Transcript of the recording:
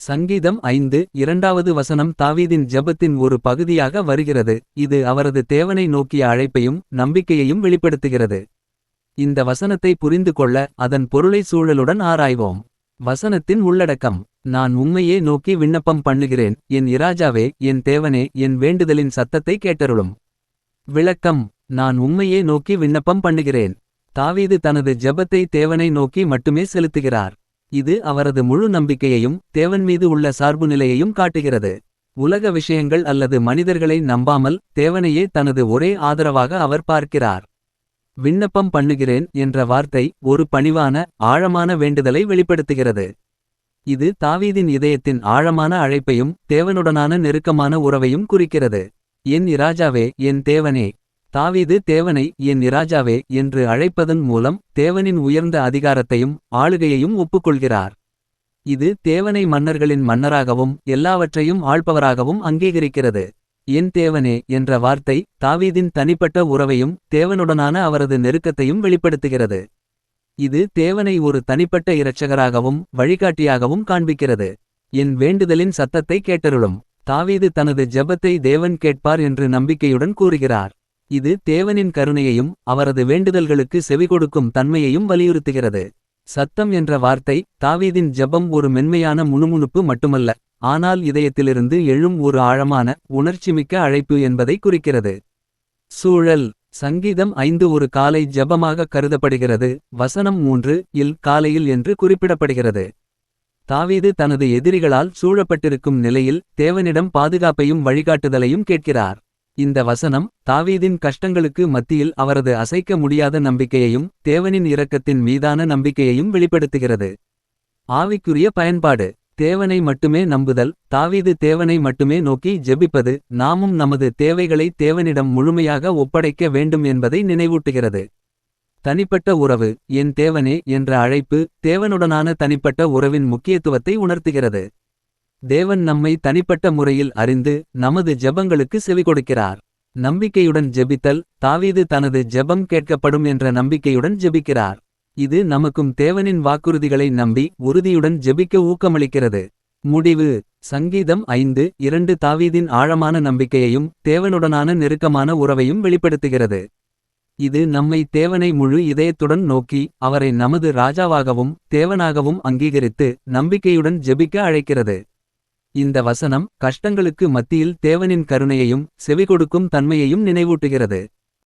சங்கீதம் 5 இரண்டாவது வசனம் தாவீதின் ஜெபத்தின் ஒரு பகுதியாக வருகிறது. இது அவரது தேவனை நோக்கிய அழைப்பையும் நம்பிக்கையையும் வெளிப்படுத்துகிறது. இந்த வசனத்தை புரிந்து கொள்ள அதன் பொருளை சூழலுடன் ஆராய்வோம். வசனத்தின் உள்ளடக்கம்: நான் உம்மையே நோக்கி விண்ணப்பம் பண்ணுகிறேன், என் இராஜாவே, என் தேவனே, என் வேண்டுதலின் சத்தத்தை கேட்டருளும். விளக்கம்: நான் உம்மையே நோக்கி விண்ணப்பம் பண்ணுகிறேன். தாவீது தனது ஜெபத்தை தேவனை நோக்கி மட்டுமே செலுத்துகிறார். இது அவரது முழு நம்பிக்கையையும் தேவன் மீது உள்ள சார்புநிலையையும் காட்டுகிறது. உலக விஷயங்கள் அல்லது மனிதர்களை நம்பாமல் தேவனையே தனது ஒரே ஆதரவாக அவர் பார்க்கிறார். விண்ணப்பம் பண்ணுகிறேன் என்ற வார்த்தை ஒரு பணிவான, ஆழமான வேண்டுதலை வெளிப்படுத்துகிறது. இது தாவீதின் இதயத்தின் ஆழமான அழைப்பையும் தேவனுடனான நெருக்கமான உறவையும் குறிக்கிறது. என் இராஜாவே, என் தேவனே. தாவீது தேவனை என் இராஜாவே என்று அழைப்பதன் மூலம் தேவனின் உயர்ந்த அதிகாரத்தையும் ஆளுகையையும் ஒப்புக்கொள்கிறார். இது தேவனை மன்னர்களின் மன்னராகவும் எல்லாவற்றையும் ஆள்பவராகவும் அங்கீகரிக்கிறது. என் தேவனே என்ற வார்த்தை தாவீதின் தனிப்பட்ட உறவையும் தேவனுடனான அவரது நெருக்கத்தையும் வெளிப்படுத்துகிறது. இது தேவனை ஒரு தனிப்பட்ட இரட்சகராகவும் வழிகாட்டியாகவும் காண்பிக்கிறது. என் வேண்டுதலின் சத்தத்தை கேட்டருளும். தாவீது தனது ஜெபத்தை தேவன் கேட்பார் என்று நம்பிக்கையுடன் கூறுகிறார். இது தேவனின் கருணையையும் அவரது வேண்டுதல்களுக்கு செவிகொடுக்கும் தன்மையையும் வலியுறுத்துகிறது. சத்தம் என்ற வார்த்தை தாவீதின் ஜெபம் ஒரு மென்மையான முணுமுணுப்பு மட்டுமல்ல, ஆனால் இதயத்திலிருந்து எழும் ஒரு ஆழமான, உணர்ச்சிமிக்க அழைப்பு என்பதை குறிக்கிறது. சூழல்: சங்கீதம் 5 ஒரு காலை ஜெபமாக கருதப்படுகிறது. வசனம் 3 இல் காலையில் என்று குறிப்பிடப்படுகிறது. தாவீது தனது எதிரிகளால் சூழப்பட்டிருக்கும் நிலையில் தேவனிடம் பாதுகாப்பையும் வழிகாட்டுதலையும் கேட்கிறார். இந்த வசனம் தாவீதின் கஷ்டங்களுக்கு மத்தியில் அவரது அசைக்க முடியாத நம்பிக்கையையும் தேவனின் இரக்கத்தின் மீதான நம்பிக்கையையும் வெளிப்படுத்துகிறது. ஆவிக்குரிய பயன்பாடு: தேவனை மட்டுமே நம்புதல். தாவீது தேவனை மட்டுமே நோக்கி ஜெபிப்பது நாமும் நமது தேவைகளை தேவனிடம் முழுமையாக ஒப்படைக்க வேண்டும் என்பதை நினைவூட்டுகிறது. தனிப்பட்ட உறவு: என் தேவனே என்ற அழைப்பு தேவனுடனான தனிப்பட்ட உறவின் முக்கியத்துவத்தை உணர்த்துகிறது. தேவன் நம்மை தனிப்பட்ட முறையில் அறிந்து நமது ஜெபங்களுக்கு செவிகொடுக்கிறார். நம்பிக்கையுடன் ஜெபித்தல்: தாவீது தனது ஜெபம் கேட்கப்படும் என்ற நம்பிக்கையுடன் ஜெபிக்கிறார். இது நமக்கும் தேவனின் வாக்குறுதிகளை நம்பி உறுதியுடன் ஜெபிக்க ஊக்கமளிக்கிறது. முடிவு: சங்கீதம் 5:2 தாவீதின் ஆழமான நம்பிக்கையையும் தேவனுடனான நெருக்கமான உறவையும் வெளிப்படுத்துகிறது. இது நம்மை தேவனை முழு இதயத்துடன் நோக்கி அவரை நமது ராஜாவாகவும் தேவனாகவும் அங்கீகரித்து நம்பிக்கையுடன் ஜெபிக்க அழைக்கிறது. இந்த வசனம் கஷ்டங்களுக்கு மத்தியில் தேவனின் கருணையையும் செவிகொடுக்கும் தன்மையையும் நினைவூட்டுகிறது.